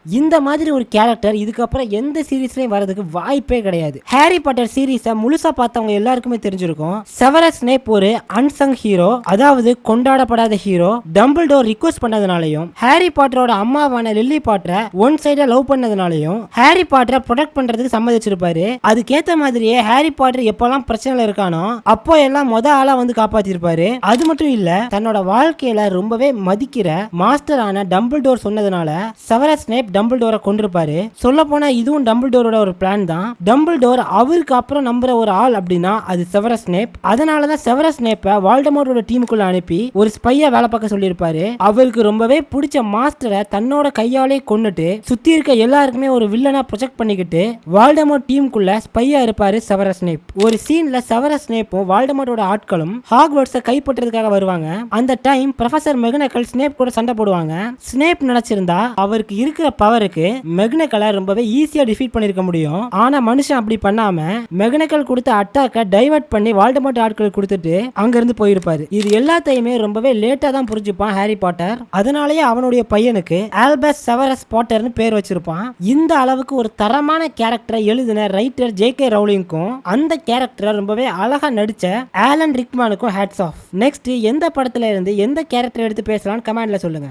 இந்த மாதிரி ஒரு கேரக்டர் இதுக்கப்புறம் எந்த சீரீஸ்லயும் வரதுக்கு வாய்ப்பே கிடையாது. ஹாரி பாட்டர் சீரீஸை முழுசா பார்த்தவங்க எல்லாருக்குமே தெரிஞ்சிருக்கும், செவரஸ் ஸ்னேப் ஒரு அன்சங் ஹீரோ, அதாவது கொண்டாடப்படாத ஹீரோ. டம்பிள்டோர் ரிக்வெஸ்ட் பண்ணதுனாலையும் ஹாரி பாட்டரோட அம்மாவான லில்லி பாட்டரை ஒன் சைடா லவ் பண்ணதுனாலையும் ஹாரி பாட்டரை ப்ரொடெக்ட் பண்றதுக்கு சம்மதிச்சிருப்பாரு. அதுக்கேத்த மாதிரியே ஹாரி பாட்டர் எப்பெல்லாம் பிரச்சனைல இருக்கானோ அப்போ எல்லாம் ஆளா வந்து காப்பாத்திருப்பாரு. அது மட்டும் இல்ல, தன்னோட வாழ்க்கையில ரொம்பவே மதிக்கிற மாஸ்டரான டம்பிள்டோர் சொன்னதுனால செவரஸ் ஸ்னேப் டம்பிள்டோரை கொண்டிருப்பாரு. சொல்ல போனா இதுவும் டம்பிள்டோரோட ஒரு பிளான் தான். டம்பிள்டோர் அவருக்கு அப்புறம் நம்புற ஒரு ஆள் அப்படின்னா அது செவரஸ் ஸ்னேப். அதனாலதான் செவரஸ் ஸ்னேப்பை வால்டமோரோட டீமுக்குள்ள அனுப்பி ஒரு ஸ்பையா வேலை பார்க்க சொல்லியிருப்பாரு. அவருக்கு ரொம்பவே பிடிச்ச மாஸ்டரை தன்னோட கையாலே கொன்னுட்டு சுத்தி இருக்க எல்லாருக்குமே ஒரு வில்லனா ப்ரொஜெக்ட் பண்ணிக்கிட்டு வால்டமோர் டீமுக்குள்ள ஸ்பையா இருப்பாரு செவரஸ் ஸ்னேப். ஒரு சீன்ல செவரஸ் ஸ்னேப்பும் வால்டமோரோட ஆட்களும் ஹாக்வர்ட்ஸை கைப்பற்றதுக்காக வருவாங்க. அந்த டைம் ப்ரொஃபசர் மெக்னகல் ஸ்னேப் கூட சண்டை போடுவாங்க. ஸ்னேப் நினைச்சிருந்தா அவருக்கு இருக்கிற பவருக்கு மெக்னகலை ரொம்பவே ஈஸியா டிஃபீட் பண்ணிருக்க முடியும். ஆனா மனுஷன் அப்படி பண்ணாம மெக்னகல் கொடுத்த அட்டாக்க டைவர்ட் பண்ணி வால்டமோர்ட் ஆட்கள் கொடுத்துட்டு அங்க இருந்து போயிருப்பாரு. இது எல்லாத்தையுமே ரொம்பவே லேட்டா தான் புரிஞ்சுப்பான் ஹாரி பாட்டர். அதனாலேயே அவனுடைய பையனுக்கு ஆல்பஸ் செவரஸ் பாட்டர்னு பேர் வச்சிருப்பான். இந்த அளவுக்கு ஒரு தரமான கேரக்டரை எழுதின ரைட்டர் ஜே.கே. ரவுலிங்க்கும் அந்த கேரக்டரை ரொம்பவே அழகா நடிச்ச ஆலன் ரிக்மனுக்கும் ஹேட்ஸ் ஆஃப். நெக்ஸ்ட் எந்த படத்துல இருந்து எந்த கேரக்டர் எடுத்து பேசலாம்னு கமெண்ட்ல சொல்லுங்க.